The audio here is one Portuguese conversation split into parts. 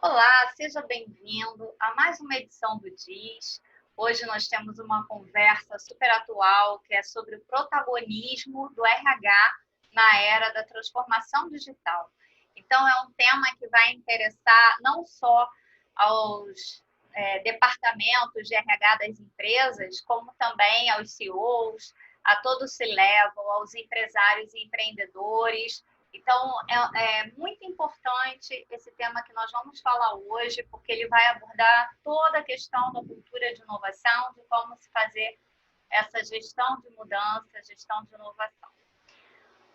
Olá, seja bem-vindo a mais uma edição do DIS. Hoje nós temos uma conversa super atual que é sobre o protagonismo do RH na era da transformação digital. Então, é um tema que vai interessar não só aos departamentos de RH das empresas, como também aos CEOs, a todo o C-level, aos empresários e empreendedores. Então, é muito importante esse tema que nós vamos falar hoje, porque ele vai abordar toda a questão da cultura de inovação, de como se fazer essa gestão de mudança, gestão de inovação.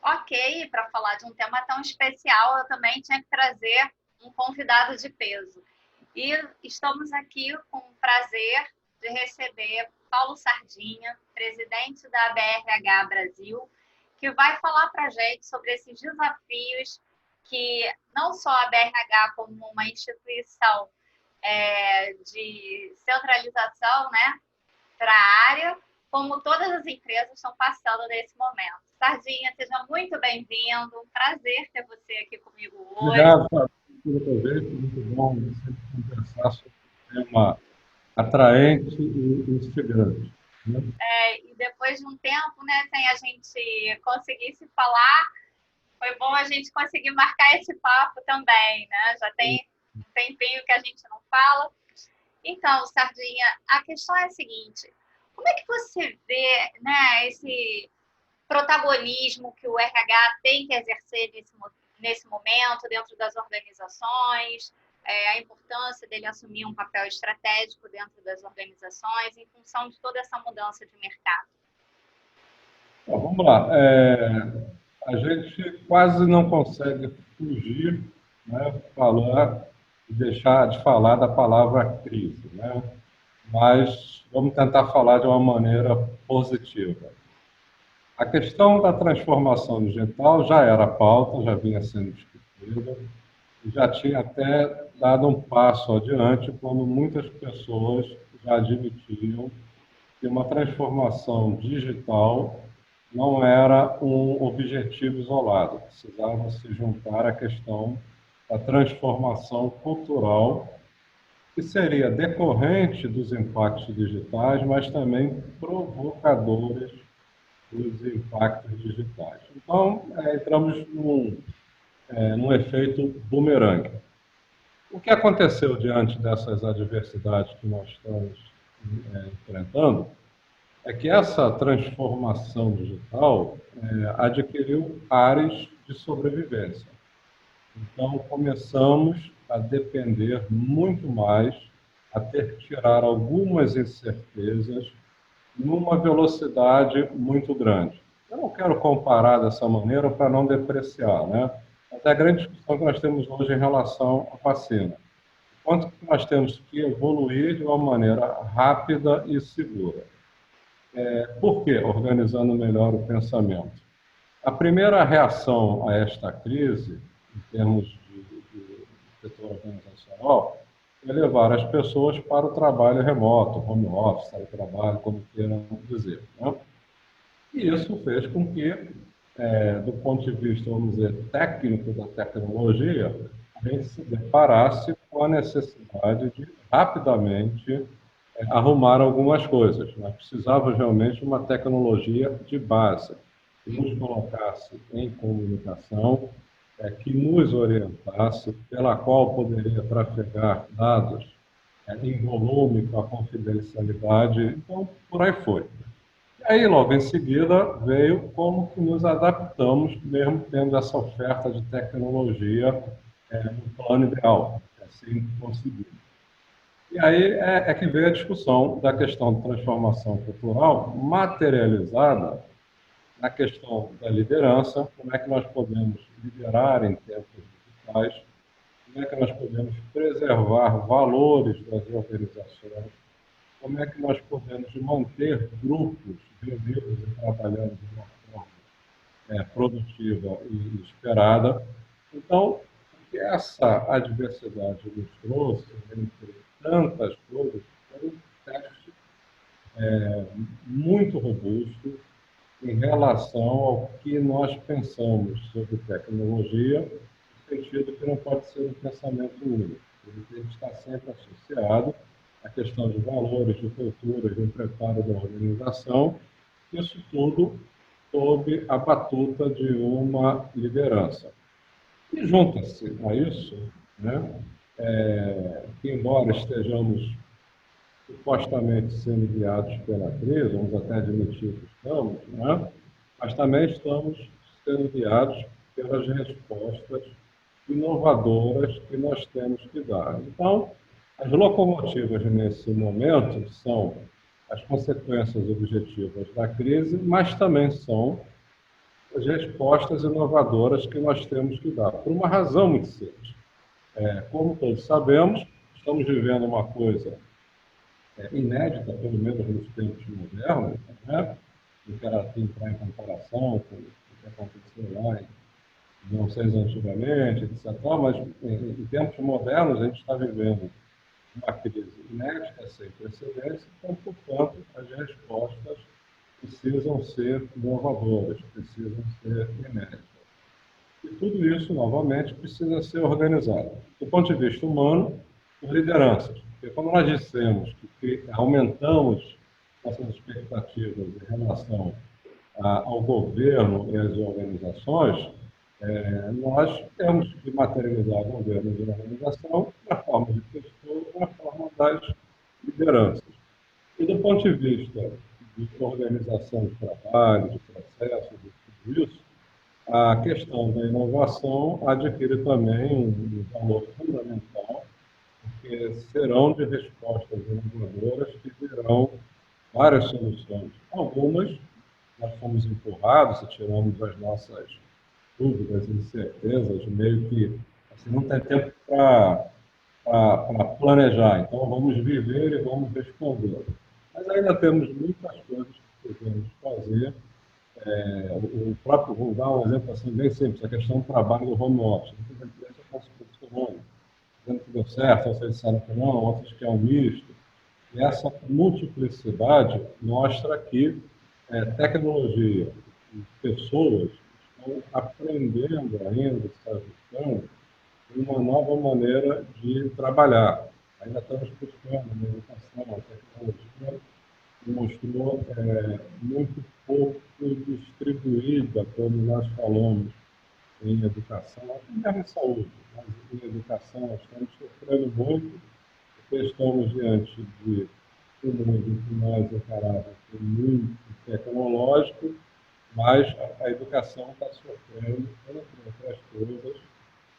Ok, para falar de um tema tão especial, eu também tinha que trazer um convidado de peso. E estamos aqui com o prazer de receber Paulo Sardinha, presidente da BRH Brasil, que vai falar para a gente sobre esses desafios que não só a BRH como uma instituição de centralização, né, para a área, como todas as empresas estão passando nesse momento. Sardinha, seja muito bem-vindo, um prazer ter você aqui comigo hoje. Obrigado, Fábio, pelo convite, muito bom sempre conversar sobre um tema atraente e instigante. Né? E depois de um tempo, né, sem a gente conseguir se falar, foi bom a gente conseguir marcar esse papo também, né? Já tem um tempinho que a gente não fala. Então, Sardinha, a questão é a seguinte: como é que você vê, né, esse protagonismo que o RH tem que exercer nesse momento dentro das organizações, a importância dele assumir um papel estratégico dentro das organizações em função de toda essa mudança de mercado? Bom, vamos lá. A gente quase não consegue fugir, né, deixar de falar da palavra crise, né? Mas vamos tentar falar de uma maneira positiva. A questão da transformação digital já era pauta, já vinha sendo discutida, e já tinha até dado um passo adiante quando muitas pessoas já admitiam que uma transformação digital não era um objetivo isolado, precisava se juntar à questão da transformação cultural, que seria decorrente dos impactos digitais, mas também provocadores dos impactos digitais. Então, entramos num efeito bumerangue. O que aconteceu diante dessas adversidades que nós estamos enfrentando é que essa transformação digital adquiriu áreas de sobrevivência. Então, começamos a depender muito mais, a ter que tirar algumas incertezas numa velocidade muito grande. Eu não quero comparar dessa maneira para não depreciar, né? Mas é a grande discussão que nós temos hoje em relação à vacina. Quanto que nós temos que evoluir de uma maneira rápida e segura. Por quê? Organizando melhor o pensamento. A primeira reação a esta crise, em termos de setor organizacional, é levar as pessoas para o trabalho remoto, home office, teletrabalho, como queiram dizer. Né? E isso fez com que, do ponto de vista, vamos dizer, técnico da tecnologia, a gente se deparasse com a necessidade de rapidamente arrumar algumas coisas. Nós precisávamos realmente de uma tecnologia de base, que nos colocasse em comunicação, que nos orientasse, pela qual poderia trafegar dados em volume com a confidencialidade. Então, por aí foi. E aí, logo em seguida, veio como que nos adaptamos, mesmo tendo essa oferta de tecnologia no plano ideal, assim conseguimos. E aí que veio a discussão da questão de transformação cultural materializada na questão da liderança, como é que nós podemos liderar em tempos digitais, como é que nós podemos preservar valores das organizações, como é que nós podemos manter grupos reunidos e trabalhando de uma forma produtiva e esperada. Então, o que essa adversidade nos trouxe, entre tantas coisas, foi um teste muito robusto em relação ao que nós pensamos sobre tecnologia, no sentido que não pode ser um pensamento único. Ele tem que estar sempre associado à questão de valores, de cultura, de preparo da organização, isso tudo sob a batuta de uma liderança. E junta-se a isso, né, que embora estejamos supostamente sendo guiados pela crise, vamos até admitir que estamos, né, mas também estamos sendo guiados pelas respostas inovadoras que nós temos que dar. Então, as locomotivas nesse momento são as consequências objetivas da crise, mas também são as respostas inovadoras que nós temos que dar, por uma razão muito simples. Como todos sabemos, estamos vivendo uma coisa inédita, pelo menos nos tempos modernos, né? Eu quero aqui entrar em comparação com o que aconteceu lá em 1900 antigamente, etc. Mas, em tempos modernos, a gente está vivendo uma crise inédita, sem precedentes, então, portanto, as respostas precisam ser inovadoras, precisam ser inéditas. E tudo isso, novamente, precisa ser organizado. Do ponto de vista humano, por lideranças. Porque quando nós dissemos que aumentamos nossas expectativas em relação ao governo e às organizações, nós temos que materializar governo e organização na forma de pessoas, na forma das lideranças. E do ponto de vista de organização de trabalho, de processo, de tudo isso, a questão da inovação adquire também um valor fundamental, porque serão de respostas inovadoras que virão várias soluções. Algumas nós fomos empurrados e tiramos as nossas dúvidas, incertezas, meio que assim, não tem tempo para planejar, então vamos viver e vamos responder. Mas ainda temos muitas coisas que podemos fazer. O próprio, vou dar um exemplo assim, bem simples, a questão do trabalho do home office. Muitas empresas estão se posicionando, dizendo que deu certo, outras disseram que não, outras que é um misto. E essa multiplicidade mostra que tecnologia e pessoas estão aprendendo ainda, se ajustando, uma nova maneira de trabalhar. Ainda estamos buscando na educação, a tecnologia mostrou muito pouco distribuída, como nós falamos em educação, até mesmo em saúde, mas em educação nós estamos sofrendo muito, porque estamos diante de um mundo que nós encaramos como muito tecnológico, mas a educação está sofrendo, entre outras coisas,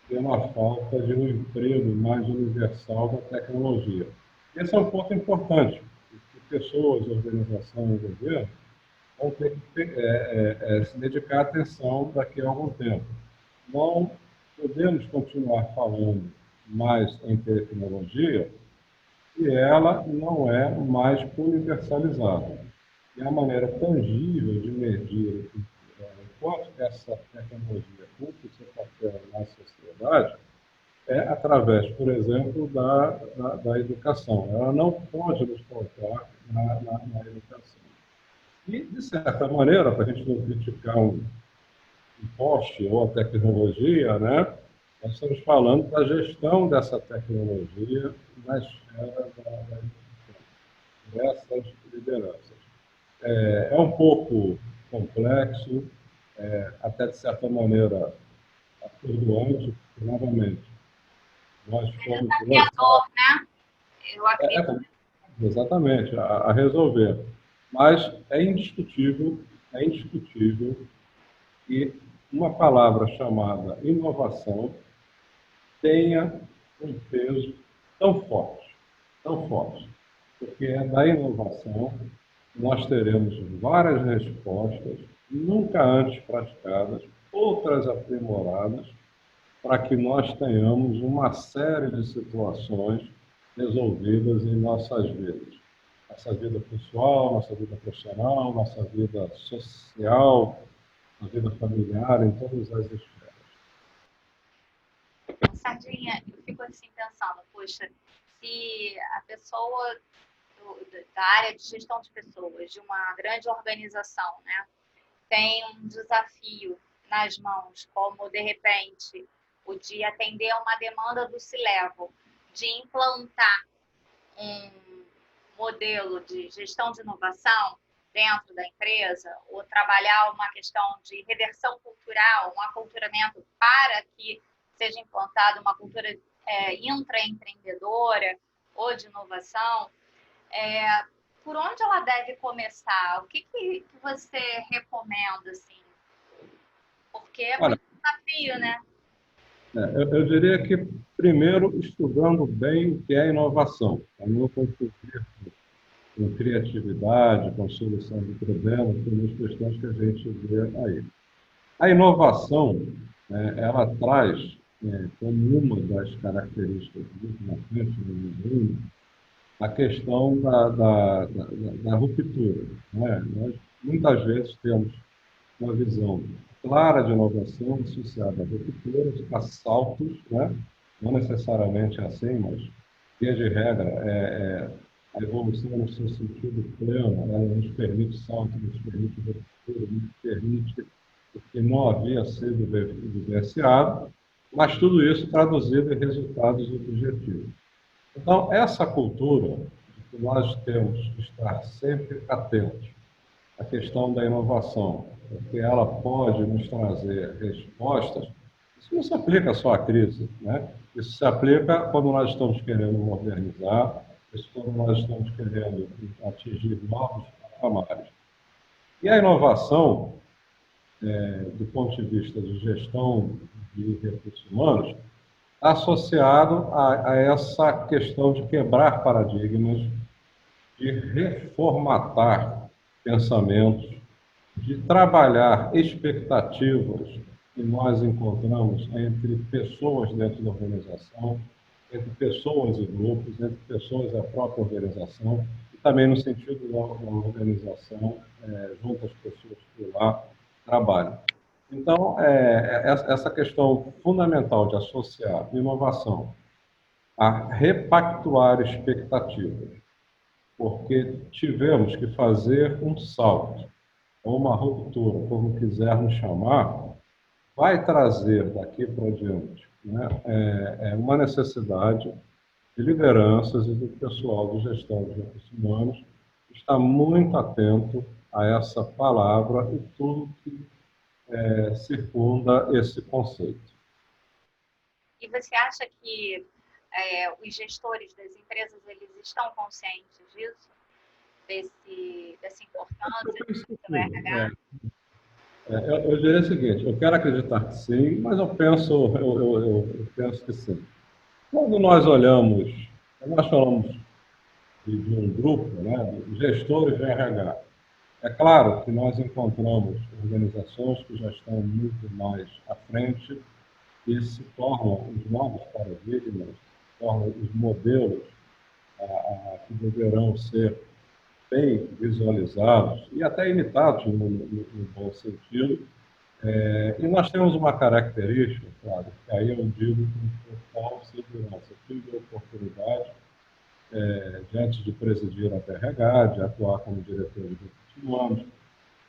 pela falta de um emprego mais universal da tecnologia. Esse é um ponto importante, que pessoas, organizações e governo vão ter que se dedicar à atenção daqui a algum tempo. Não podemos continuar falando mais em tecnologia e ela não é mais universalizada. E a maneira tangível de medir quanto essa tecnologia cumpre o seu papel na sociedade através, por exemplo, da educação. Ela não pode nos faltar na educação. E, de certa maneira, para a gente não criticar um poste ou a tecnologia, né, nós estamos falando da gestão dessa tecnologia na esfera da educação, dessas lideranças. É um pouco complexo, até de certa maneira atordoante, porque, novamente, nós fomos desafiador, né? Eu acredito. exatamente, a resolver. Mas é indiscutível que uma palavra chamada inovação tenha um peso tão forte, porque é da inovação que nós teremos várias respostas nunca antes praticadas, outras aprimoradas, para que nós tenhamos uma série de situações resolvidas em nossas vidas. Nossa vida pessoal, nossa vida profissional, nossa vida social, nossa vida familiar, em todas as esferas. Sardinha, eu fico assim pensando, poxa, se a pessoa da área de gestão de pessoas, de uma grande organização, né, tem um desafio nas mãos, como de repente o de atender a uma demanda do C-Level, de implantar um modelo de gestão de inovação dentro da empresa, ou trabalhar uma questão de reversão cultural, um aculturamento para que seja implantada uma cultura intraempreendedora ou de inovação, por onde ela deve começar? O que você recomenda, assim? Porque é muito desafio, né? Eu diria que, primeiro, estudando bem o que é inovação, para não confundir com criatividade, com solução de problemas, com as questões que a gente vê aí. A inovação, ela traz, como uma das características muito marcantes no mundo, a questão da ruptura. Né? Nós, muitas vezes, temos uma visão clara de inovação associada a rupturas, a saltos, né? Não necessariamente assim, mas, via de regra, a evolução no seu sentido pleno, ela nos permite saltos, nos permite ruptura, nos permite o que não havia sido vivenciado, mas tudo isso traduzido em resultados objetivos. Então, essa cultura de que nós temos que estar sempre atentos à questão da inovação, porque ela pode nos trazer respostas, isso não se aplica só à crise, né? Isso se aplica quando nós estamos querendo modernizar, isso quando nós estamos querendo atingir novos patamares. E a inovação, do ponto de vista de gestão de recursos humanos, associado a essa questão de quebrar paradigmas, de reformatar pensamentos, de trabalhar expectativas que nós encontramos entre pessoas dentro da organização, entre pessoas e grupos, entre pessoas e a própria organização, e também no sentido da organização junto às pessoas que lá trabalham. Então, essa questão fundamental de associar inovação a repactuar expectativas, porque tivemos que fazer um salto, ou uma ruptura, como quisermos chamar, vai trazer daqui para diante, né, uma necessidade de lideranças e do pessoal de gestão de recursos humanos estar muito atento a essa palavra e tudo que circunda esse conceito. E você acha que os gestores das empresas eles estão conscientes disso? Dessa importância do RH? Eu diria o seguinte, eu quero acreditar que sim, mas eu penso que sim. Quando nós falamos de um grupo, né, de gestores de RH, é claro que nós encontramos organizações que já estão muito mais à frente e se tornam os novos paradigmas, se tornam os modelos que deverão ser bem visualizados e até imitados no bom sentido. E nós temos uma característica, claro, que aí eu digo com total segurança. Eu tive a oportunidade, diante de presidir a BRH, de atuar como diretor de recursos humanos,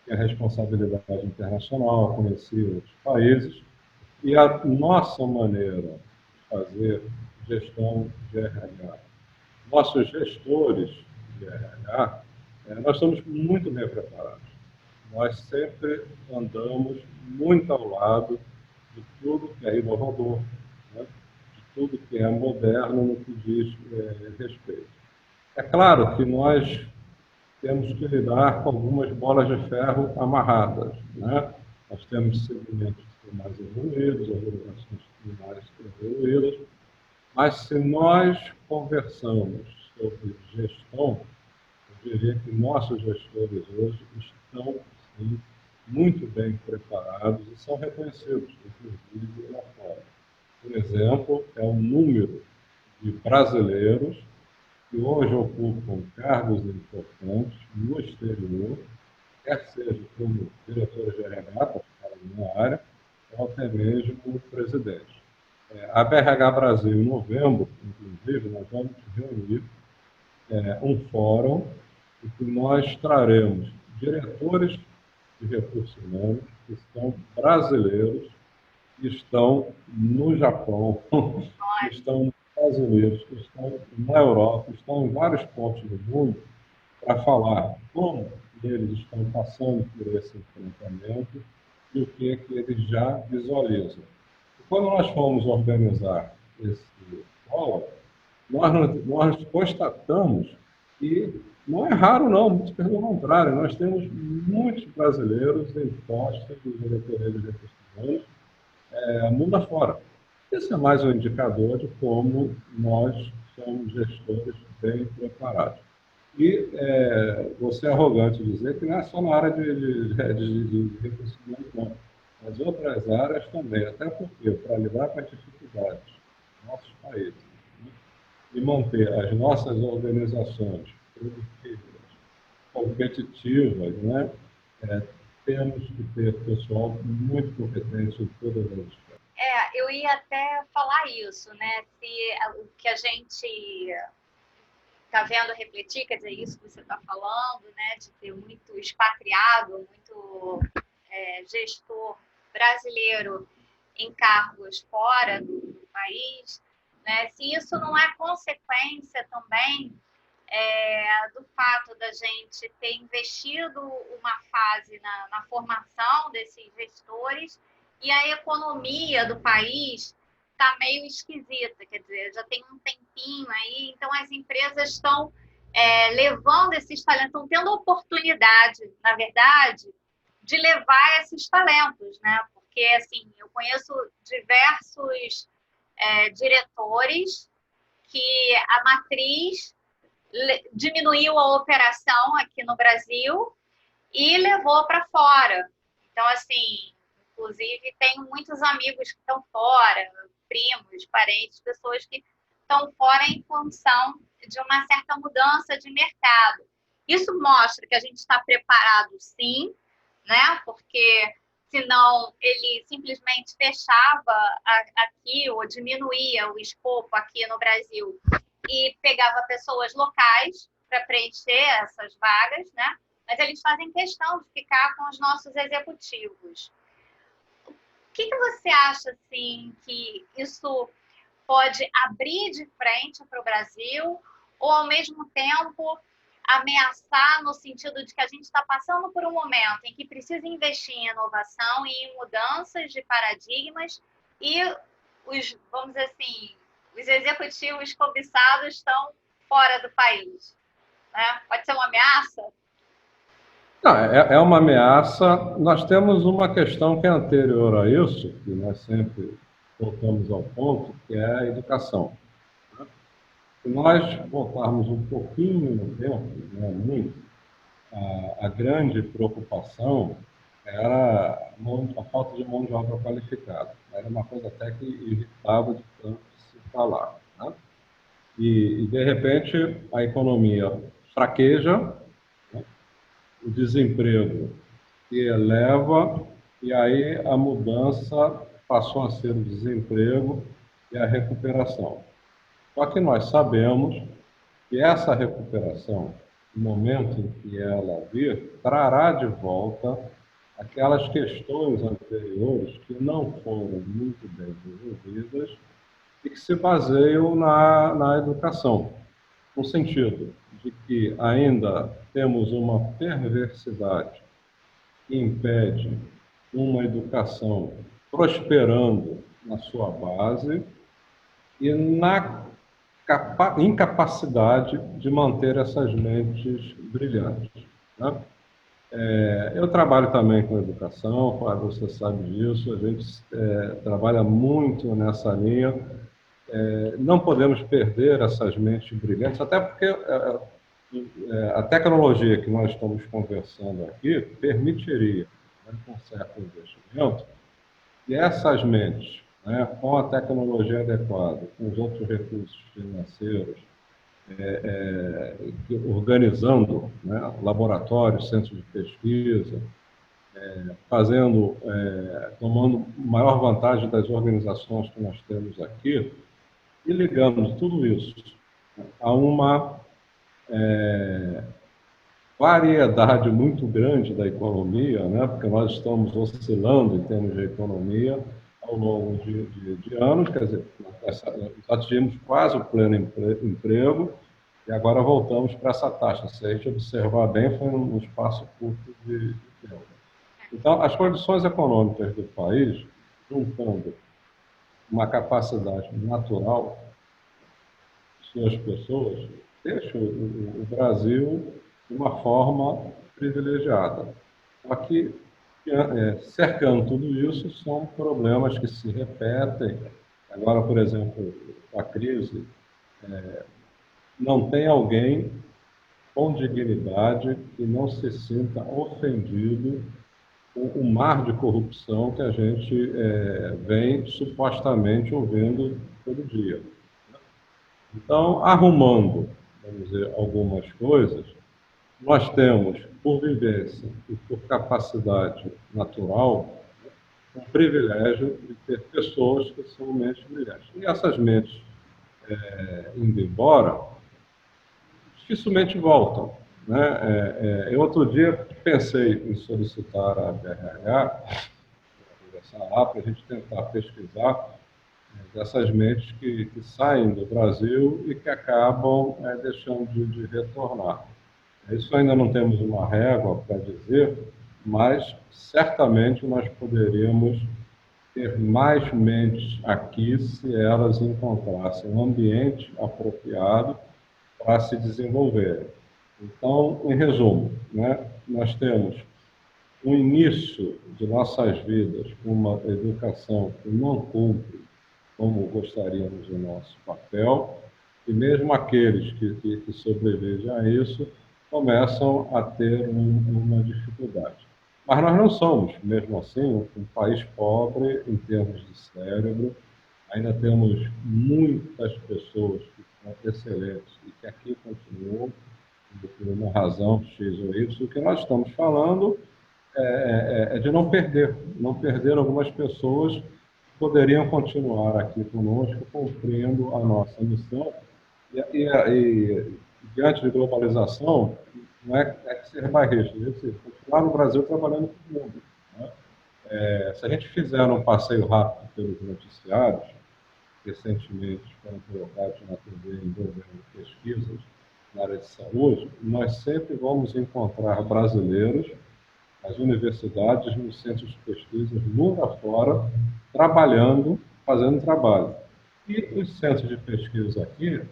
ter responsabilidade internacional, conhecer outros países, e a nossa maneira de fazer gestão de RH, nossos gestores de RH, nós estamos muito bem preparados. Nós sempre andamos muito ao lado de tudo que é inovador, né? De tudo que é moderno no que diz respeito. É claro que nós temos que lidar com algumas bolas de ferro amarradas, né? Nós temos segmentos que são mais evoluídos, organizações que são mais evoluídas, mas se nós conversamos sobre gestão, eu diria que nossos gestores hoje estão, sim, muito bem preparados e são reconhecidos, inclusive lá fora. Por exemplo, é o número de brasileiros que hoje ocupam cargos importantes no exterior, quer seja como diretor de RH, para ficar na minha área, ou até mesmo como presidente. A BRH Brasil, em novembro, inclusive, nós vamos reunir um fórum em que nós traremos diretores de recursos humanos que são brasileiros, que estão no Japão, que estão nos brasileiros que estão na Europa, estão em vários pontos do mundo, para falar como eles estão passando por esse enfrentamento e o que é que eles já visualizam. E quando nós fomos organizar esse fórum, nós constatamos que não é raro, não, muito pelo contrário, nós temos muitos brasileiros em postos de diretoria de recursos humanos, mundo afora. Esse é mais um indicador de como nós somos gestores bem preparados. E vou ser arrogante dizer que não é só na área de recursos humanos, não. Mas outras áreas também, até porque, para lidar com as dificuldades dos nossos países, né, e manter as nossas organizações produtivas, competitivas, né, temos que ter pessoal muito competente em todas as esferas. Eu ia até falar isso, né? Se o que a gente está vendo refletir, quer dizer, isso que você está falando, né? De ter muito expatriado, muito gestor brasileiro em cargos fora do país, né? Se isso não é consequência também do fato da gente ter investido uma fase na formação desses gestores e a economia do país está meio esquisita, quer dizer, já tem um tempinho aí, então as empresas estão levando esses talentos, estão tendo oportunidade, na verdade, de levar esses talentos, né? Porque, assim, eu conheço diversos diretores que a matriz diminuiu a operação aqui no Brasil e levou para fora. Então, assim, inclusive, tenho muitos amigos que estão fora, primos, parentes, pessoas que estão fora em função de uma certa mudança de mercado. Isso mostra que a gente está preparado, sim, né? Porque senão ele simplesmente fechava aqui ou diminuía o escopo aqui no Brasil e pegava pessoas locais para preencher essas vagas, né? Mas eles fazem questão de ficar com os nossos executivos. O que você acha, assim, que isso pode abrir de frente para o Brasil ou, ao mesmo tempo, ameaçar no sentido de que a gente está passando por um momento em que precisa investir em inovação e em mudanças de paradigmas e vamos dizer assim, os executivos cobiçados estão fora do país, né? Pode ser uma ameaça? Não, é uma ameaça. Nós temos uma questão que é anterior a isso, que nós sempre voltamos ao ponto, que é a educação. Se nós voltarmos um pouquinho no tempo, não é muito, a grande preocupação era a falta de mão de obra qualificada. Era uma coisa até que irritava de tanto se falar. Né? E, de repente, a economia fraqueja, né? O desemprego se eleva, e aí a mudança passou a ser o desemprego e a recuperação. Só que nós sabemos que essa recuperação, no momento em que ela vir, trará de volta aquelas questões anteriores que não foram muito bem resolvidas e que se baseiam na educação, no sentido de que ainda temos uma perversidade que impede uma educação prosperando na sua base e na incapacidade de manter essas mentes brilhantes. Né? Eu trabalho também com educação, você sabe disso, a gente trabalha muito nessa linha. Não podemos perder essas mentes brilhantes, até porque a tecnologia que nós estamos conversando aqui permitiria, né, com certo investimento, que essas mentes, né, com a tecnologia adequada, com os outros recursos financeiros, organizando, né, laboratórios, centros de pesquisa, tomando maior vantagem das organizações que nós temos aqui, e ligando tudo isso a uma variedade muito grande da economia, né? Porque nós estamos oscilando em termos de economia ao longo de anos, quer dizer, atingimos quase o pleno emprego e agora voltamos para essa taxa. Se a gente observar bem, foi um espaço curto de tempo. Então, as condições econômicas do país, juntando uma capacidade natural de suas pessoas, deixa o Brasil de uma forma privilegiada. Só que, cercando tudo isso, são problemas que se repetem. Agora, por exemplo, a crise, não tem alguém com dignidade que não se sinta ofendido com o mar de corrupção que a gente vem supostamente ouvindo todo dia. Então, arrumando, vamos dizer, algumas coisas, nós temos, por vivência e por capacidade natural, o privilégio de ter pessoas que são mentes brilhantes. E essas mentes, indo embora, dificilmente voltam. Né? Eu, outro dia, pensei em solicitar a BRH, conversar lá, para a gente tentar pesquisar dessas mentes que saem do Brasil e que acabam deixando de retornar. Isso ainda não temos uma régua para dizer, mas certamente nós poderíamos ter mais mentes aqui se elas encontrassem um ambiente apropriado para se desenvolverem. Então, em resumo, né, nós temos um início de nossas vidas com uma educação que não cumpre como gostaríamos o nosso papel, e mesmo aqueles que sobrevivem a isso começam a ter uma dificuldade. Mas nós não somos, mesmo assim, um país pobre em termos de cérebro. Ainda temos muitas pessoas que são excelentes e que aqui continuam, por uma razão X ou Y. O que nós estamos falando é de não perder algumas pessoas que poderiam continuar aqui conosco, cumprindo a nossa missão. E diante de globalização, não é ser bairrista, é continuar no Brasil trabalhando com o mundo. Né? Se a gente fizer um passeio rápido pelos noticiários, recentemente foram colocados na TV envolvendo pesquisas na área de saúde, nós sempre vamos encontrar brasileiros nas universidades, nos centros de pesquisa, mundo afora, trabalhando, fazendo trabalho. E os centros de pesquisa aqui,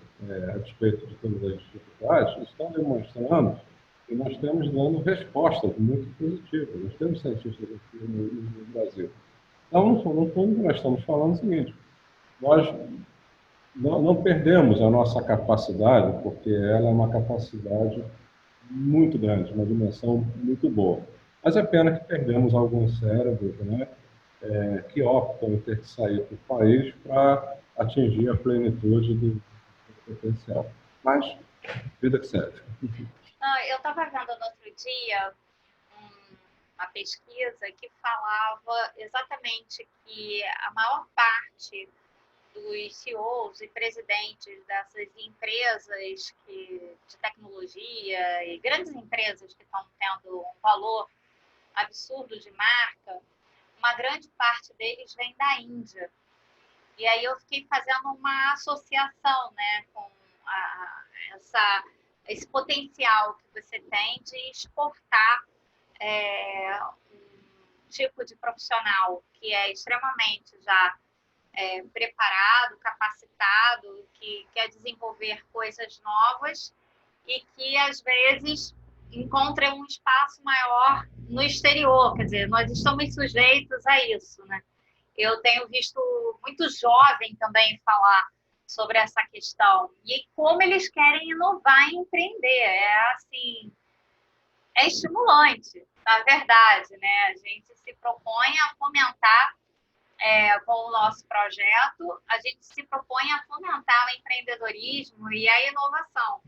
a despeito de todas as dificuldades, estão demonstrando que nós estamos dando respostas muito positivas. Nós temos cientistas aqui no Brasil. Então, no fundo, nós estamos falando o seguinte: nós não perdemos a nossa capacidade, porque ela é uma capacidade muito grande, uma dimensão muito boa. Mas é pena que perdemos alguns cérebros, né, que optam em ter que sair do país para atingir a plenitude do potencial. Mas, vida que segue. Eu estava vendo no outro dia uma pesquisa que falava exatamente que a maior parte dos CEOs e presidentes dessas empresas de tecnologia e grandes empresas que estão tendo um valor absurdo de marca, uma grande parte deles vem da Índia. E aí eu fiquei fazendo uma associação, né, com esse potencial que você tem de exportar um tipo de profissional que é extremamente já preparado, capacitado, que quer desenvolver coisas novas e que, às vezes, encontra um espaço maior no exterior. Quer dizer, nós estamos sujeitos a isso, né? Eu tenho visto muito jovem também falar sobre essa questão e como eles querem inovar e empreender. É estimulante, na verdade, né? A gente se propõe a fomentar com o nosso projeto, a gente se propõe a fomentar o empreendedorismo e a inovação.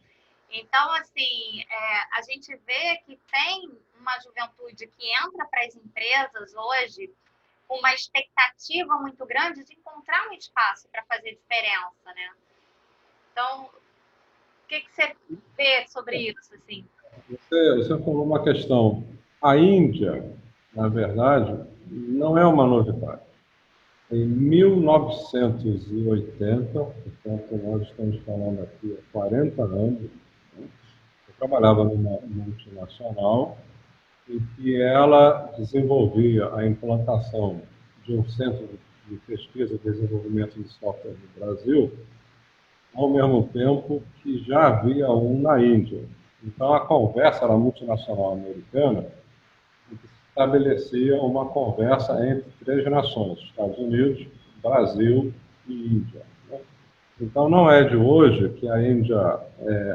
Então, assim, a gente vê que tem uma juventude que entra para as empresas hoje com uma expectativa muito grande de encontrar um espaço para fazer diferença, né? Então, o que você vê sobre isso, assim? Você falou uma questão. A Índia, na verdade, não é uma novidade. Em 1980, portanto, nós estamos falando aqui há 40 anos, né? Eu trabalhava numa multinacional em que ela desenvolvia a implantação de um centro de pesquisa e desenvolvimento de software no Brasil, ao mesmo tempo que já havia um na Índia. Então, a conversa era multinacional americana, e que estabelecia uma conversa entre três nações, Estados Unidos, Brasil e Índia, né? Então, não é de hoje que a Índia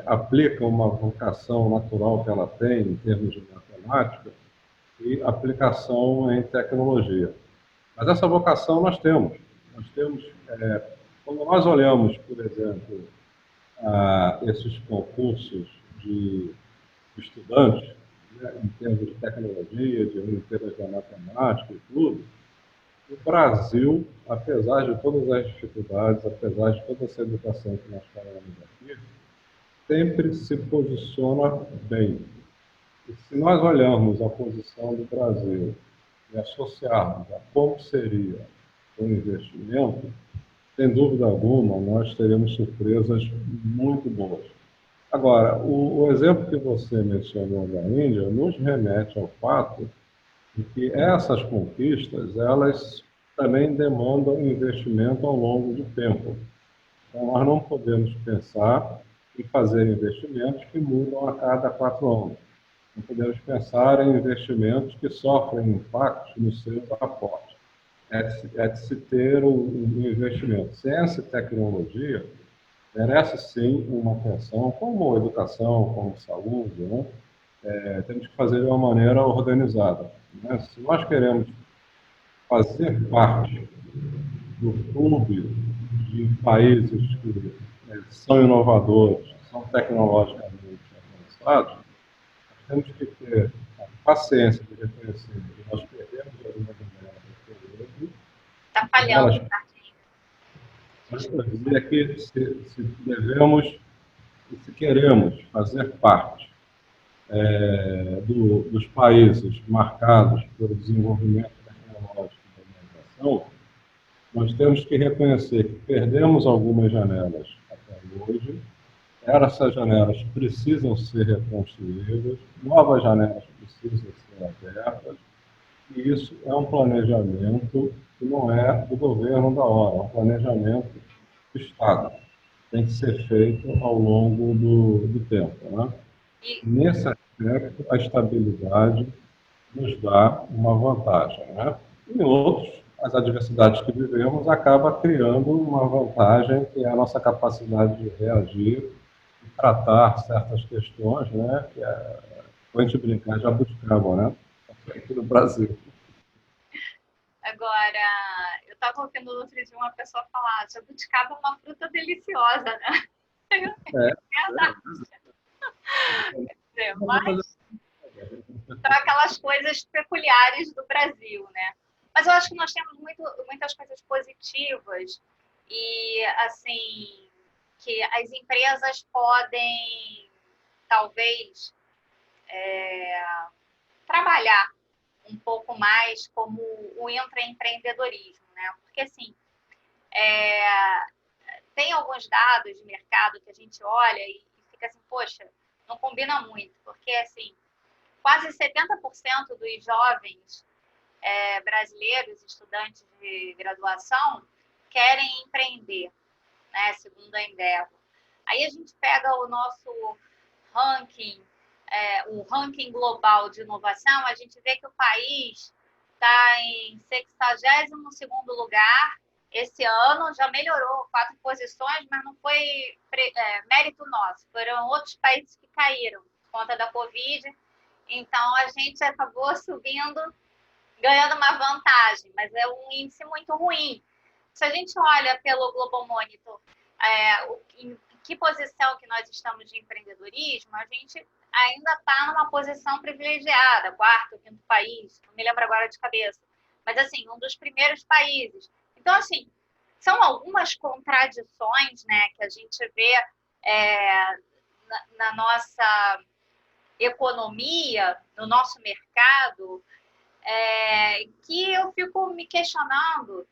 aplica uma vocação natural que ela tem em termos de matemática e aplicação em tecnologia. Mas essa vocação nós temos. Nós temos, quando nós olhamos, por exemplo, esses concursos de estudantes, né, em termos de tecnologia, de Olimpíadas da Matemática e tudo, o Brasil, apesar de todas as dificuldades, apesar de toda essa educação que nós falamos aqui, sempre se posiciona bem. E se nós olharmos a posição do Brasil e associarmos a como seria o investimento, sem dúvida alguma, nós teremos surpresas muito boas. Agora, o exemplo que você mencionou da Índia nos remete ao fato de que essas conquistas, elas também demandam investimento ao longo do tempo. Então, nós não podemos pensar em fazer investimentos que mudam a cada 4 anos. Não podemos pensar em investimentos que sofrem impactos nos seus aportes. É de se ter um investimento. Ciência e tecnologia merece sim uma atenção, como educação, como saúde, né? Temos que fazer de uma maneira organizada, né? Se nós queremos fazer parte do clube de países que são inovadores, são tecnologicamente avançados, nós temos que ter a paciência de reconhecer que nós perdemos algumas janelas. Está falhando, Tardinho. Dizer que se devemos e se queremos fazer parte dos países marcados pelo desenvolvimento tecnológico e da inovação, nós temos que reconhecer que perdemos algumas janelas até hoje, essas janelas precisam ser reconstruídas, novas janelas precisam ser abertas, e isso é um planejamento que não é do governo da hora, é um planejamento do Estado. Tem que ser feito ao longo do tempo, né? Nesse aspecto, a estabilidade nos dá uma vantagem, né? Em outros, as adversidades que vivemos acabam criando uma vantagem, que é a nossa capacidade de reagir e tratar certas questões, né? Que a gente brincar, jabuticaba, né? Aqui no Brasil. Agora, eu estava ouvindo outro dia uma pessoa falar, jabuticaba é uma fruta deliciosa, né? É verdade. Mas são aquelas coisas peculiares do Brasil, né? Mas eu acho que nós temos muitas coisas positivas e, assim, que as empresas podem, talvez, trabalhar um pouco mais como o intraempreendedorismo, né? Porque, assim, tem alguns dados de mercado que a gente olha e fica assim, poxa, não combina muito, porque, assim, quase 70% dos jovens brasileiros, estudantes de graduação, querem empreender, né, segundo a Endeavor. Aí a gente pega o nosso ranking, o ranking global de inovação, a gente vê que o país está em 62º lugar. Esse ano já melhorou 4 posições, mas não foi mérito nosso. Foram outros países que caíram por conta da Covid. Então, a gente acabou subindo, ganhando uma vantagem, mas é um índice muito ruim. Se a gente olha pelo Global Monitor, em que posição que nós estamos de empreendedorismo, a gente ainda está numa posição privilegiada, 4º, 5º país, não me lembro agora de cabeça, mas assim, um dos primeiros países. Então, assim, são algumas contradições, né, que a gente vê na nossa economia, no nosso mercado, que eu fico me questionando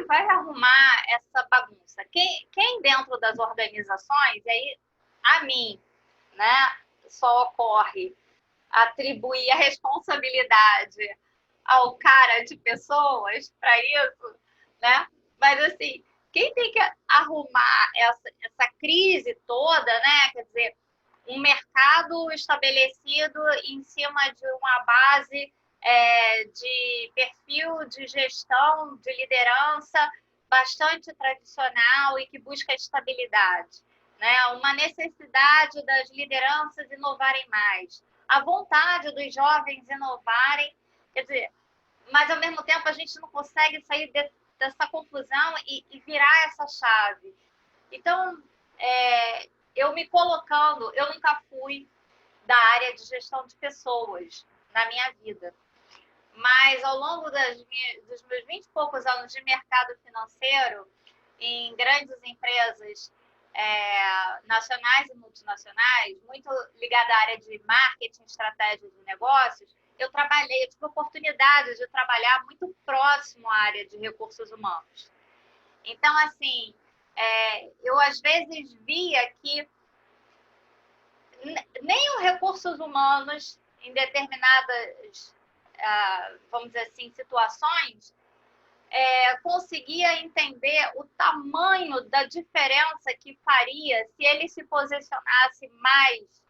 vai arrumar essa bagunça? Quem dentro das organizações, e aí a mim, né, só ocorre atribuir a responsabilidade ao cara de pessoas para isso, né? Mas assim, quem tem que arrumar essa crise toda, né? Quer dizer, um mercado estabelecido em cima de uma base de perfil de gestão, de liderança bastante tradicional e que busca estabilidade, né? Uma necessidade das lideranças inovarem mais, a vontade dos jovens inovarem, quer dizer, mas ao mesmo tempo a gente não consegue sair dessa confusão e virar essa chave. Então, eu me colocando, eu nunca fui da área de gestão de pessoas na minha vida, mas ao longo dos meus 20 e poucos anos de mercado financeiro, em grandes empresas nacionais e multinacionais, muito ligada à área de marketing, estratégia de negócios, eu tive a oportunidade de trabalhar muito próximo à área de recursos humanos. Então, assim, eu às vezes via que nem os recursos humanos, em determinadas, vamos dizer assim, situações, conseguia entender o tamanho da diferença que faria se ele se posicionasse mais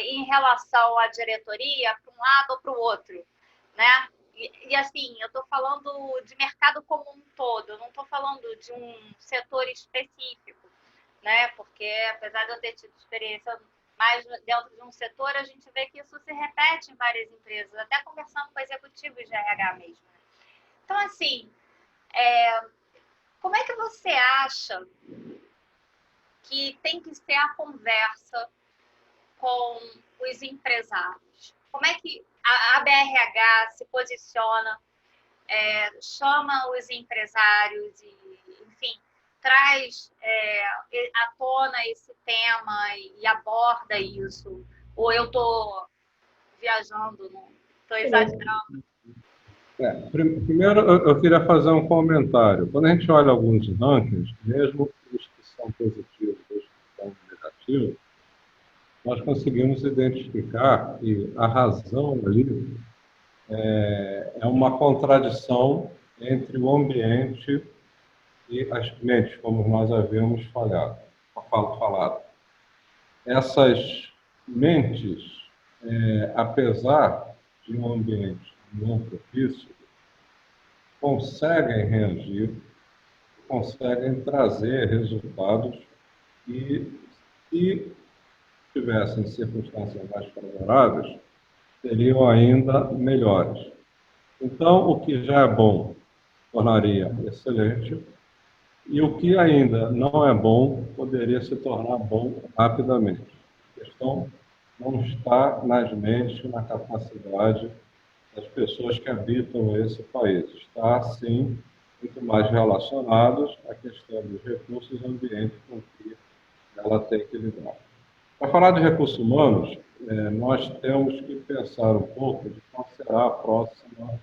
em relação à diretoria, para um lado ou para o outro, né? E assim, eu estou falando de mercado como um todo, eu não estou falando de um setor específico, né? Porque apesar de eu ter tido experiência mais dentro de um setor, a gente vê que isso se repete em várias empresas, até conversando com executivos de RH mesmo. Né? Então, assim, como é que você acha que tem que ser a conversa com os empresários? Como é que a BRH se posiciona, chama os empresários e, enfim, traz à tona esse tema e aborda isso? Ou eu estou viajando, não estou exagerando? Primeiro, eu queria fazer um comentário. Quando a gente olha alguns rankings, mesmo os que são positivos e os que são negativos, nós conseguimos identificar que a razão ali é uma contradição entre o ambiente e as mentes, como nós havíamos falado. Essas mentes, apesar de um ambiente não propício, conseguem reagir, conseguem trazer resultados e, se tivessem circunstâncias mais favoráveis, seriam ainda melhores. Então, o que já é bom tornaria excelente, e o que ainda não é bom poderia se tornar bom rapidamente. A questão não está nas mentes, na capacidade das pessoas que habitam esse país. Está, sim, muito mais relacionados à questão dos recursos e ambiente com que ela tem que lidar. Para falar de recursos humanos, nós temos que pensar um pouco de qual será a próxima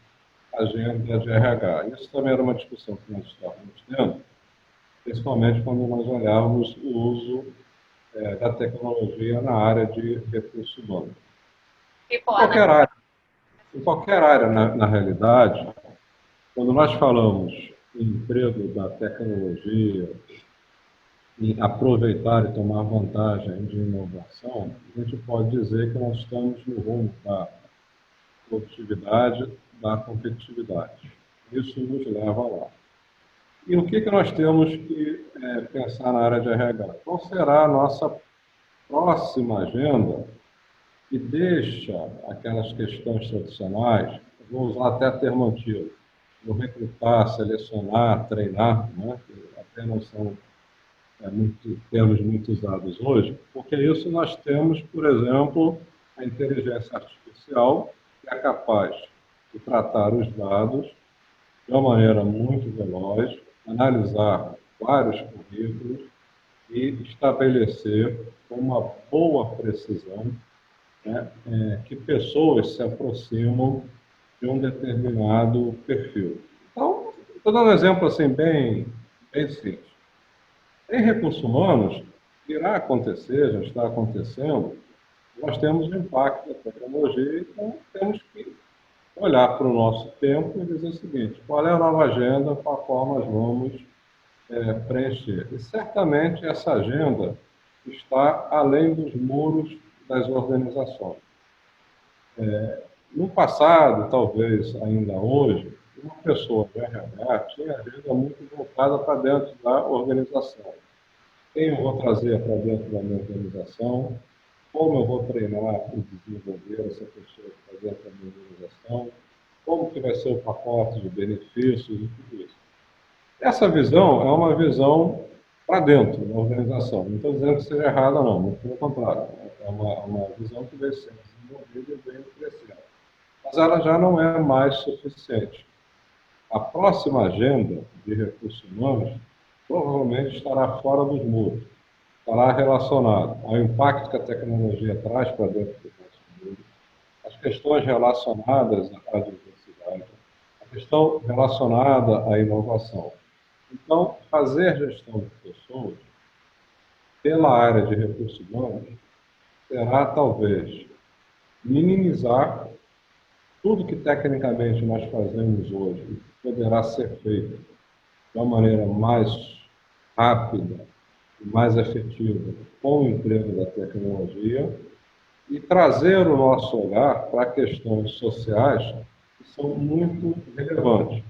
agenda de RH. Isso também era uma discussão que nós estávamos tendo, principalmente quando nós olharmos o uso da tecnologia na área de recursos humanos. Em qualquer área, na realidade, quando nós falamos em emprego da tecnologia, em aproveitar e tomar vantagem de inovação, a gente pode dizer que nós estamos no rumo da produtividade, da competitividade. Isso nos leva lá. E o que nós temos que pensar na área de RH? Qual será a nossa próxima agenda que deixa aquelas questões tradicionais, vou usar até termo antigo, vou recrutar, selecionar, treinar, né? Que até não são termos muito usados hoje, porque isso nós temos, por exemplo, a inteligência artificial, que é capaz de tratar os dados de uma maneira muito veloz, analisar vários currículos e estabelecer com uma boa precisão, né, que pessoas se aproximam de um determinado perfil. Então, Estou dando um exemplo assim, bem simples. Em recursos humanos, irá acontecer, já está acontecendo, nós temos o impacto da tecnologia, então temos que olhar para o nosso tempo e dizer o seguinte: qual é a nova agenda com a qual nós vamos preencher? E certamente essa agenda está além dos muros das organizações. No passado, talvez ainda hoje, uma pessoa de RH tinha agenda muito voltada para dentro da organização. Quem eu vou trazer para dentro da minha organização, como eu vou treinar e desenvolver essa pessoa para dentro da minha organização, como que vai ser o pacote de benefícios e tudo isso. Essa visão é uma visão para dentro da organização. Não estou dizendo que seja errada, não, muito pelo contrário. É uma visão que vem sendo desenvolvida e vem crescendo. Mas ela já não é mais suficiente. A próxima agenda de recursos humanos provavelmente estará fora dos muros, estará relacionada ao impacto que a tecnologia traz para dentro do nosso mundo, as questões relacionadas à diversidade, a questão relacionada à inovação. Então, fazer gestão de pessoas pela área de recursos humanos será, talvez, minimizar tudo que tecnicamente nós fazemos hoje poderá ser feito de uma maneira mais rápida e mais efetiva com o emprego da tecnologia e trazer o nosso olhar para questões sociais que são muito relevantes.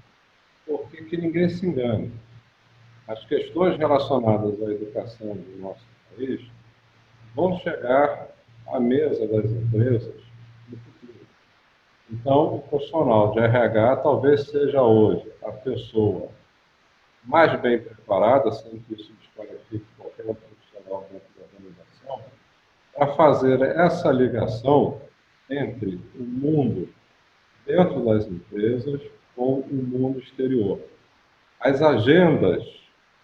Porque que ninguém se engane, as questões relacionadas à educação do nosso país vão chegar à mesa das empresas no futuro. Então, o profissional de RH talvez seja hoje a pessoa mais bem preparada, sem que isso desqualifique qualquer outro profissional dentro da organização, para fazer essa ligação entre o mundo dentro das empresas com o mundo exterior. As agendas,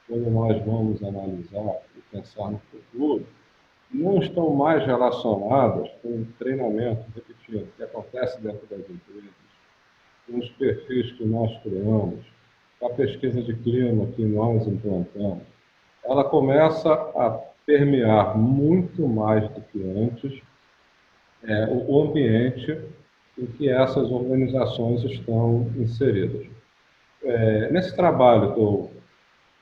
quando nós vamos analisar e pensar no futuro, não estão mais relacionadas com o treinamento, repetindo, que acontece dentro das empresas, com os perfis que nós criamos, com a pesquisa de clima que nós implantamos. Ela começa a permear muito mais do que antes o ambiente em que essas organizações estão inseridas. Nesse trabalho que eu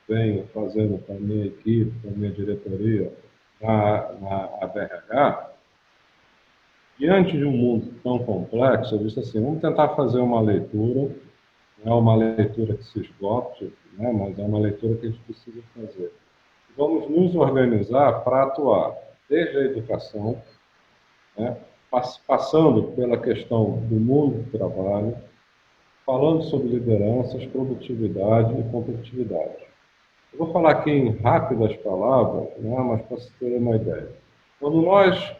venho fazendo com a minha equipe, com a minha diretoria na ABRH, diante de um mundo tão complexo, eu disse assim, vamos tentar fazer uma leitura, não é uma leitura que se esgote, né, mas é uma leitura que a gente precisa fazer. Vamos nos organizar para atuar desde a educação, né, passando pela questão do mundo do trabalho, falando sobre lideranças, produtividade e competitividade. Eu vou falar aqui em rápidas palavras, né, mas para se ter uma ideia. Quando nós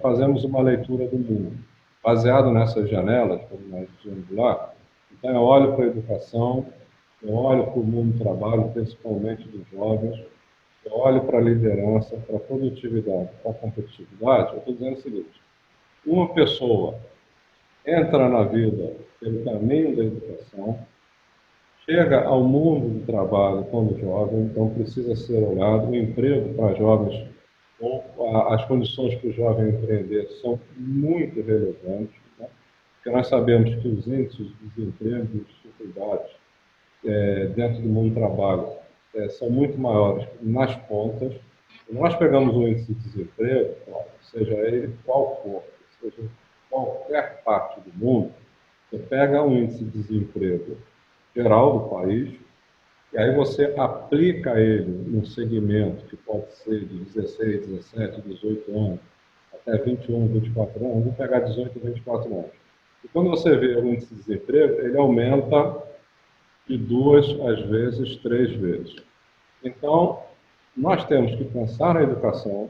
fazemos uma leitura do mundo, baseado nessas janelas, como nós dizemos lá, então eu olho para a educação, eu olho para o mundo do trabalho, principalmente dos jovens, eu olho para a liderança, para a produtividade, para a competitividade, eu estou dizendo o seguinte: uma pessoa entra na vida pelo caminho da educação, chega ao mundo do trabalho como jovem, então precisa ser olhado. O emprego para jovens, ou as condições para o jovem empreender são muito relevantes, né? Porque nós sabemos que os índices de desemprego e dificuldades dentro do mundo do trabalho são muito maiores nas pontas. Nós pegamos o índice de desemprego, seja ele qual for, seja em qualquer parte do mundo, você pega um índice de desemprego geral do país, e aí você aplica ele num segmento que pode ser de 16, 17, 18 anos, até 21, 24 anos, vamos pegar 18 e 24 anos. E quando você vê o índice de desemprego, ele aumenta de 2, às vezes, 3 vezes. Então, nós temos que pensar na educação,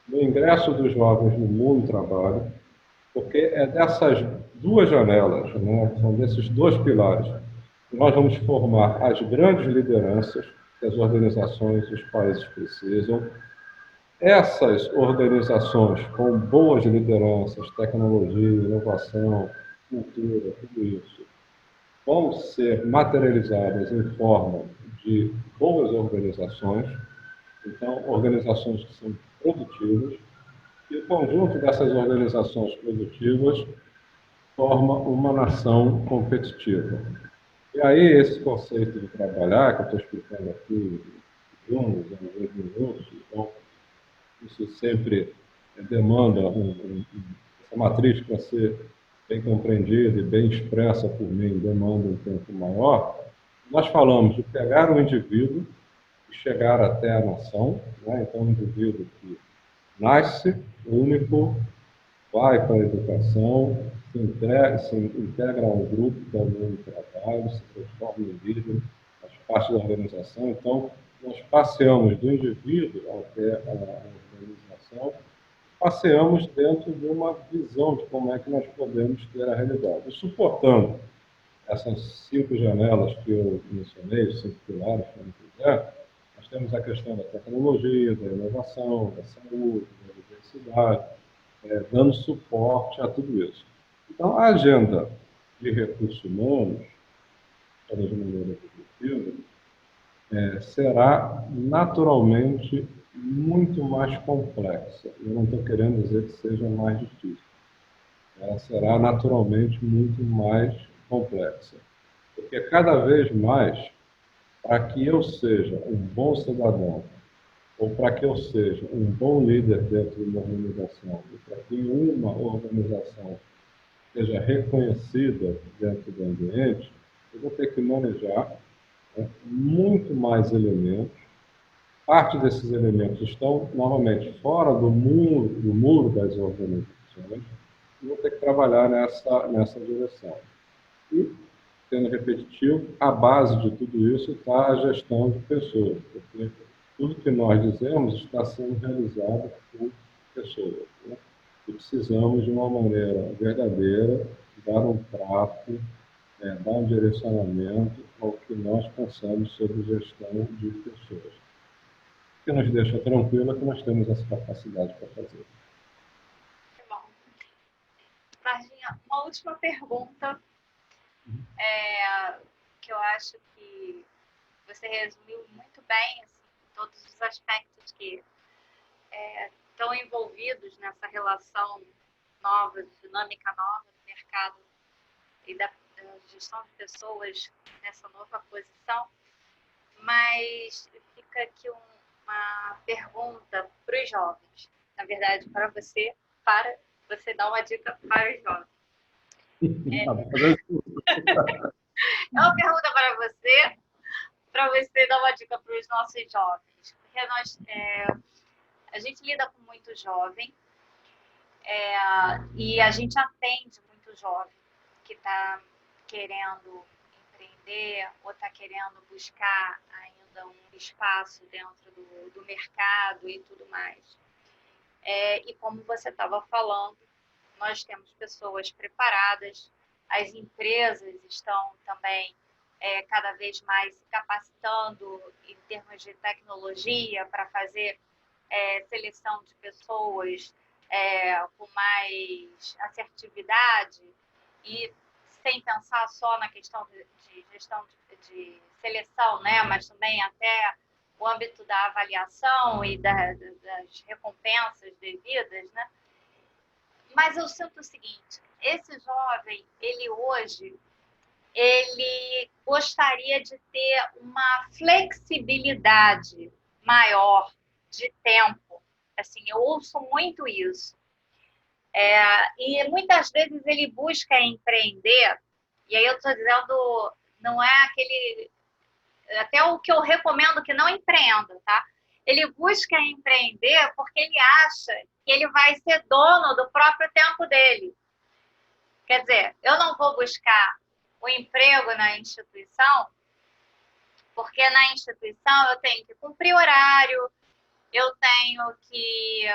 no ingresso dos jovens no mundo do trabalho, porque é dessas duas janelas, né, são desses dois pilares, que nós vamos formar as grandes lideranças que as organizações e os países precisam. Essas organizações com boas lideranças, tecnologia, inovação, cultura, tudo isso, vão ser materializadas em forma de boas organizações, então, organizações que são produtivas, e o conjunto dessas organizações produtivas forma uma nação competitiva. E aí, esse conceito de trabalhar, que eu estou explicando aqui em alguns minutos, então, isso sempre demanda essa matriz para ser bem compreendida e bem expressa por mim, demanda um tempo maior. Nós falamos de pegar o indivíduo e chegar até a nação, né? Então, um indivíduo que nasce único, vai para a educação, se integra a um grupo também de trabalho, se transforma em líder, faz parte da organização. Então, nós passeamos do indivíduo até a organização, passeamos dentro de uma visão de como é que nós podemos ter a realidade. E suportando essas 5 janelas que eu mencionei, os 5 pilares, como quiser, nós temos a questão da tecnologia, da inovação, da saúde, da diversidade, dando suporte a tudo isso. Então, a agenda de recursos humanos, de maneira objetiva, será naturalmente muito mais complexa. Eu não estou querendo dizer que seja mais difícil. Ela será naturalmente muito mais complexa. Porque cada vez mais, para que eu seja um bom cidadão, ou para que eu seja um bom líder dentro de uma organização, e para que uma organização seja reconhecida dentro do ambiente, eu vou ter que manejar, né, muito mais elementos. Parte desses elementos estão, novamente, fora do muro das organizações, e vou ter que trabalhar nessa direção. E, sendo repetitivo, a base de tudo isso está a gestão de pessoas, porque tudo que nós dizemos está sendo realizado por pessoas, né? E precisamos, de uma maneira verdadeira, dar um trato, dar um direcionamento ao que nós pensamos sobre gestão de pessoas. O que nos deixa tranquilo é que nós temos essa capacidade para fazer. Bom, Varginha, uma última pergunta, que eu acho que você resumiu muito bem assim, todos os aspectos que estão envolvidos nessa relação nova, dinâmica nova do mercado e da gestão de pessoas nessa nova posição. Mas fica aqui uma pergunta para os jovens, na verdade, para você dar uma dica para os jovens. É uma pergunta para você dar uma dica para os nossos jovens. Porque a gente lida com muito jovem e a gente atende muito jovem que está querendo empreender ou está querendo buscar ainda um espaço dentro do mercado e tudo mais. E como você estava falando, nós temos pessoas preparadas, as empresas estão também cada vez mais se capacitando em termos de tecnologia para fazer seleção de pessoas com mais assertividade e sem pensar só na questão de gestão de seleção, né? Mas também até o âmbito da avaliação e das recompensas devidas, né? Mas eu sinto o seguinte, esse jovem, ele hoje, ele gostaria de ter uma flexibilidade maior de tempo. Assim, eu ouço muito isso. E muitas vezes ele busca empreender, e aí eu estou dizendo, não é aquele... Até o que eu recomendo que não empreenda, tá? Ele busca empreender porque ele acha que ele vai ser dono do próprio tempo dele. Quer dizer, eu não vou buscar o emprego na instituição, porque na instituição eu tenho que cumprir horário, eu tenho que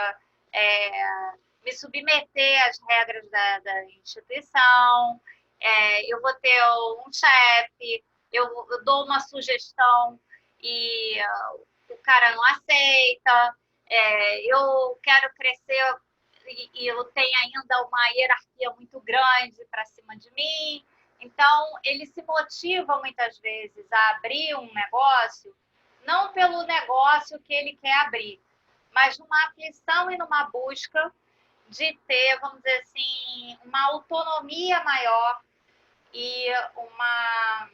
me submeter às regras da instituição, eu vou ter um chefe, eu dou uma sugestão e o cara não aceita, eu quero crescer e eu tenho ainda uma hierarquia muito grande para cima de mim, Então, ele se motiva muitas vezes a abrir um negócio, não pelo negócio que ele quer abrir, mas numa aflição e numa busca de ter, vamos dizer assim, uma autonomia maior e uma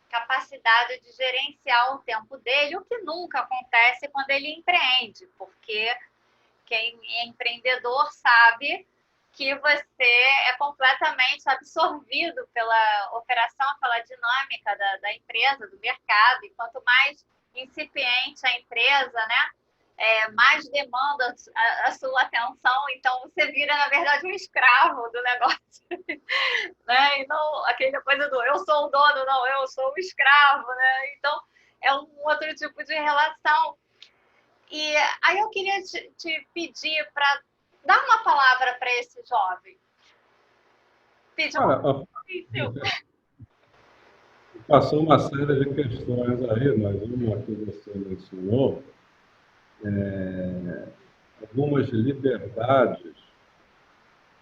capacidade de gerenciar o tempo dele, o que nunca acontece quando ele empreende, porque quem é empreendedor sabe que você é completamente absorvido pela operação, pela dinâmica da empresa, do mercado, e quanto mais incipiente a empresa, né, mais demanda a sua atenção, então você vira, na verdade, um escravo do negócio, né? E não aquela coisa do eu sou o dono, não, eu sou o escravo, né? Então é um outro tipo de relação. E aí eu queria te pedir para dar uma palavra para esse jovem. Pedir Olha, passou uma série de questões aí, mas uma que você mencionou, algumas liberdades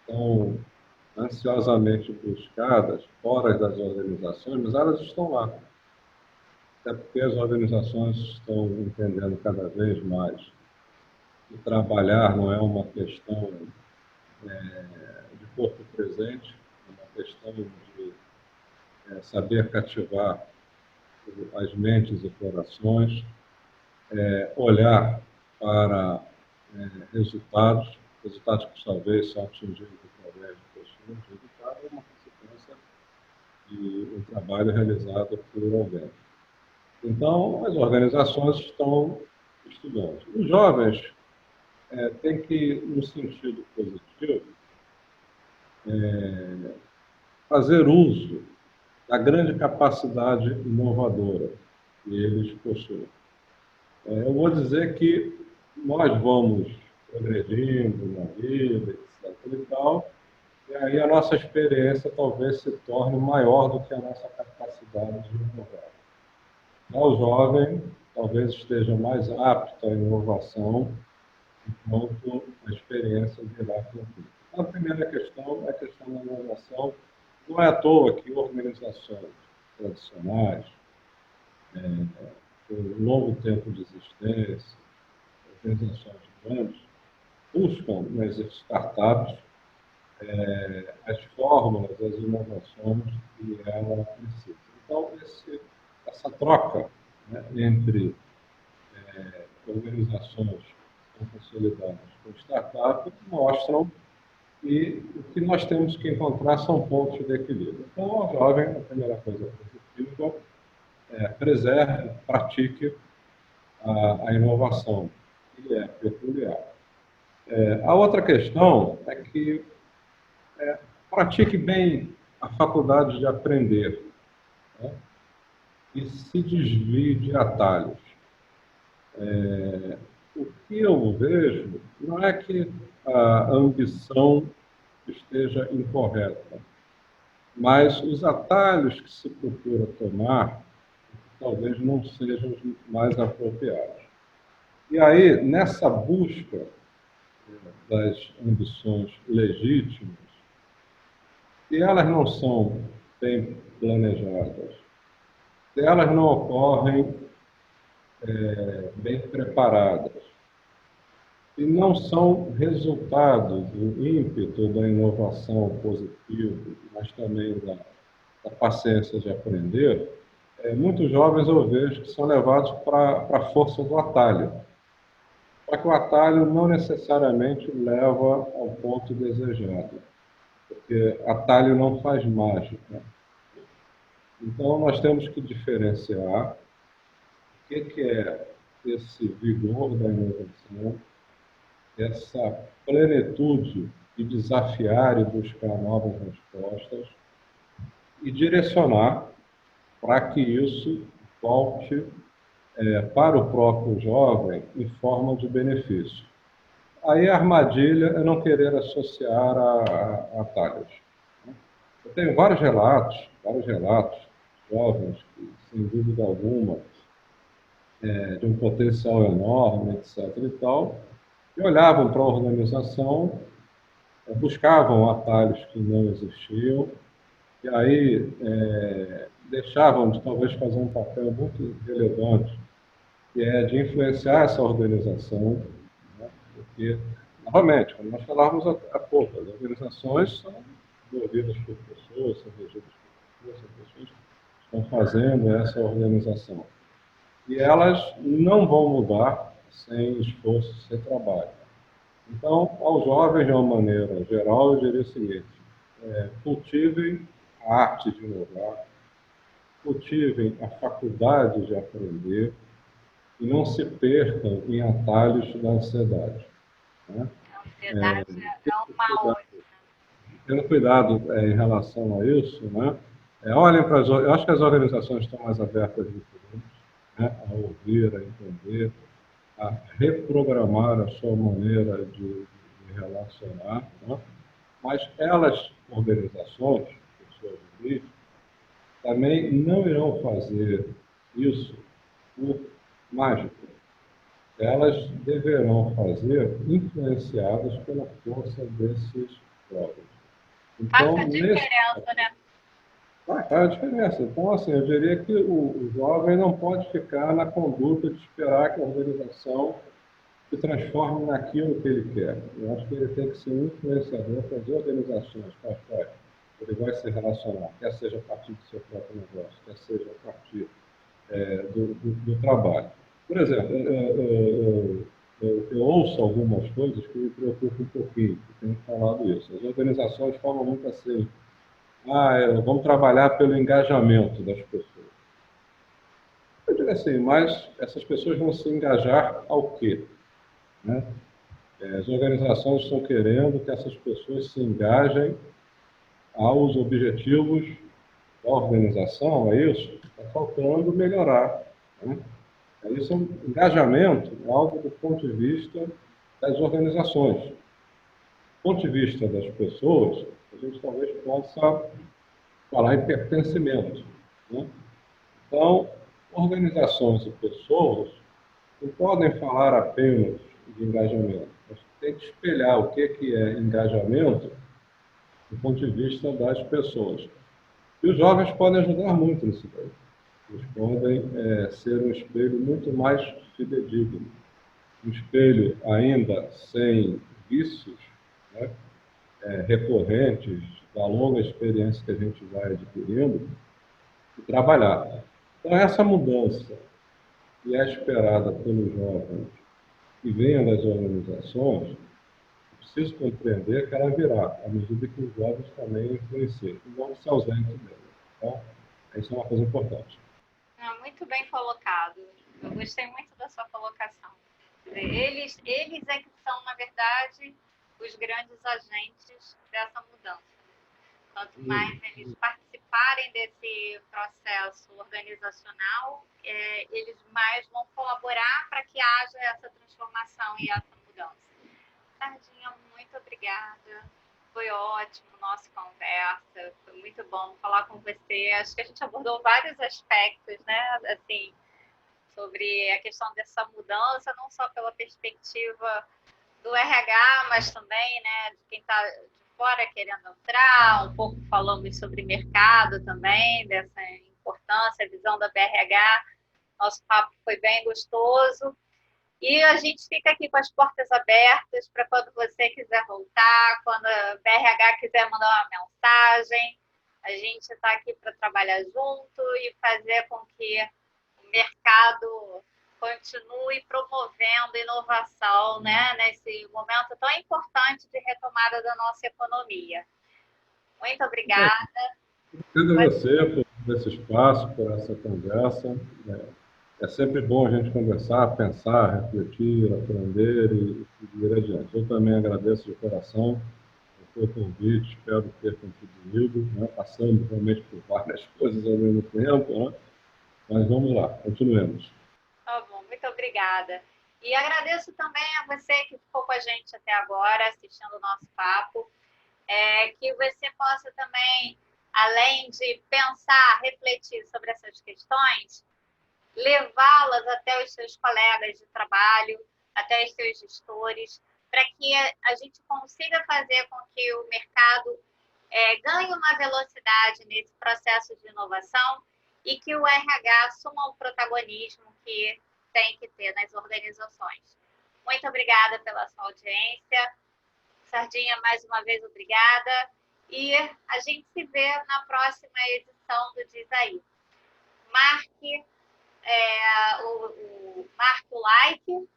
são ansiosamente buscadas fora das organizações, mas elas estão lá. Até porque as organizações estão entendendo cada vez mais que trabalhar não é uma questão de corpo presente, é uma questão de saber cativar as mentes e corações, olhar para resultados que talvez são atingidos através de pessoas. O resultado é uma consequência de um trabalho realizado por alguém. Então, as organizações estão estudando. Os jovens têm que, no sentido positivo, fazer uso da grande capacidade inovadora que eles possuem. Eu vou dizer que nós vamos progredindo na vida, etc. e tal, e aí a nossa experiência talvez se torne maior do que a nossa capacidade de inovar. Já o jovem talvez esteja mais apto à inovação, enquanto a experiência virá contigo. A primeira questão é a questão da inovação. Não é à toa que organizações tradicionais, com longo tempo de existência, organizações grandes, buscam nas startups as fórmulas, as inovações que ela precisa. Então, essa troca, né, entre organizações consolidadas com startups mostram que o que nós temos que encontrar são pontos de equilíbrio. Então, o jovem, a primeira coisa positiva preserve, pratique a inovação, que é peculiar. A outra questão é que pratique bem a faculdade de aprender, né? E se desvie de atalhos. O que eu vejo não é que a ambição esteja incorreta, mas os atalhos que se procura tomar talvez não sejam os mais apropriados. E aí, nessa busca das ambições legítimas, se elas não são bem planejadas, se elas não ocorrem bem preparadas, e não são resultado do ímpeto da inovação positiva, mas também da paciência de aprender, muitos jovens eu vejo que são levados para a força do atalho. Só que o atalho não necessariamente leva ao ponto desejado, porque atalho não faz mágica. Então, nós temos que diferenciar o que é esse vigor da inovação, essa plenitude de desafiar e buscar novas respostas e direcionar para que isso volte para o próprio jovem em forma de benefício. Aí a armadilha é não querer associar a atalhos. Eu tenho vários relatos de jovens que, sem dúvida alguma, de um potencial enorme, etc. e tal, e olhavam para a organização, buscavam atalhos que não existiam, E aí deixavam de talvez fazer um papel muito relevante, que é de influenciar essa organização, né? Porque, novamente, como nós falávamos há pouco, as organizações são movidas por pessoas, são regidas por pessoas, são pessoas que estão fazendo essa organização. E elas não vão mudar sem esforço, sem trabalho. Então, aos jovens, de uma maneira geral, eu diria o seguinte: cultivem a arte de inovar, cultivem a faculdade de aprender e não se percam em atalhos da ansiedade. Né? A ansiedade é um mal. Tendo cuidado em relação a isso, né? Olhem para eu acho que as organizações estão mais abertas do que antes, né? A ouvir, a entender, a reprogramar a sua maneira de relacionar, né? Mas elas, organizações, pessoas jurídicas, também não irão fazer isso por mágica. Elas deverão fazer influenciadas pela força desses jovens. Faz Então, a diferença, né? faz a diferença. Então, assim, eu diria que o jovem não pode ficar na conduta de esperar que a organização se transforme naquilo que ele quer. Eu acho que ele tem que ser um influenciador para as organizações com as quais ele vai se relacionar, quer seja a partir do seu próprio negócio, quer seja a partir do trabalho. Por exemplo, eu ouço algumas coisas que me preocupam um pouquinho, eu tenho falado isso. As organizações falam muito assim, vamos trabalhar pelo engajamento das pessoas. Eu digo assim, mas essas pessoas vão se engajar ao quê? Né? As organizações estão querendo que essas pessoas se engajem aos objetivos da organização, é isso? Está faltando melhorar. Né? Isso é um engajamento, algo do ponto de vista das organizações. Do ponto de vista das pessoas, a gente talvez possa falar em pertencimento. Né? Então, organizações e pessoas não podem falar apenas de engajamento, mas tem que espelhar o que é engajamento do ponto de vista das pessoas. E os jovens podem ajudar muito nisso daí. Eles podem ser um espelho muito mais fidedigno, um espelho ainda sem vícios, né, recorrentes da longa experiência que a gente vai adquirindo, e trabalhar. Então, essa mudança que é esperada pelos jovens que venham das organizações, é preciso compreender que ela virá, à medida que os jovens também influenciam, e não se ausentem dela. Então, isso é uma coisa importante. Muito bem colocado. Eu gostei muito da sua colocação. Eles é que são, na verdade, os grandes agentes dessa mudança. Quanto mais eles participarem desse processo organizacional, eles mais vão colaborar para que haja essa transformação e essa mudança. Sardinha, muito obrigada. Foi ótimo nossa conversa, foi muito bom falar com você. Acho que a gente abordou vários aspectos, né? Assim, sobre a questão dessa mudança, não só pela perspectiva do RH, mas também, né, de quem está de fora querendo entrar. Um pouco falamos sobre mercado também, dessa importância, a visão da BRH. Nosso papo foi bem gostoso. E a gente fica aqui com as portas abertas para quando você quiser voltar, quando a BRH quiser mandar uma mensagem. A gente está aqui para trabalhar junto e fazer com que o mercado continue promovendo inovação, né, nesse momento tão importante de retomada da nossa economia. Muito obrigada. Obrigado a você por esse espaço, por essa conversa. É sempre bom a gente conversar, pensar, refletir, aprender e seguir adiante. Eu também agradeço de coração o seu convite, espero ter contribuído, né? Passando realmente por várias coisas ao mesmo tempo, né? Mas vamos lá, continuemos. Tá bom, muito obrigada. E agradeço também a você que ficou com a gente até agora, assistindo o nosso papo, que você possa também, além de pensar, refletir sobre essas questões, levá-las até os seus colegas de trabalho, até os seus gestores, para que a gente consiga fazer com que o mercado ganhe uma velocidade nesse processo de inovação e que o RH assuma o protagonismo que tem que ter nas organizações. Muito obrigada pela sua audiência. Sardinha, mais uma vez, obrigada. E a gente se vê na próxima edição do Diz Aí. Marque o like,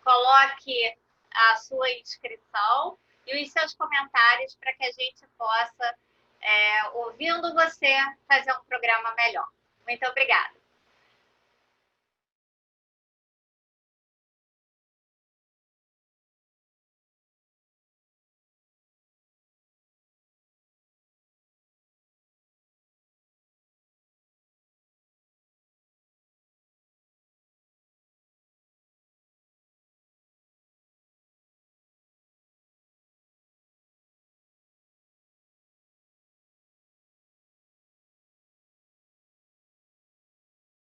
coloque a sua inscrição e os seus comentários para que a gente possa, ouvindo você, fazer um programa melhor. Muito obrigada.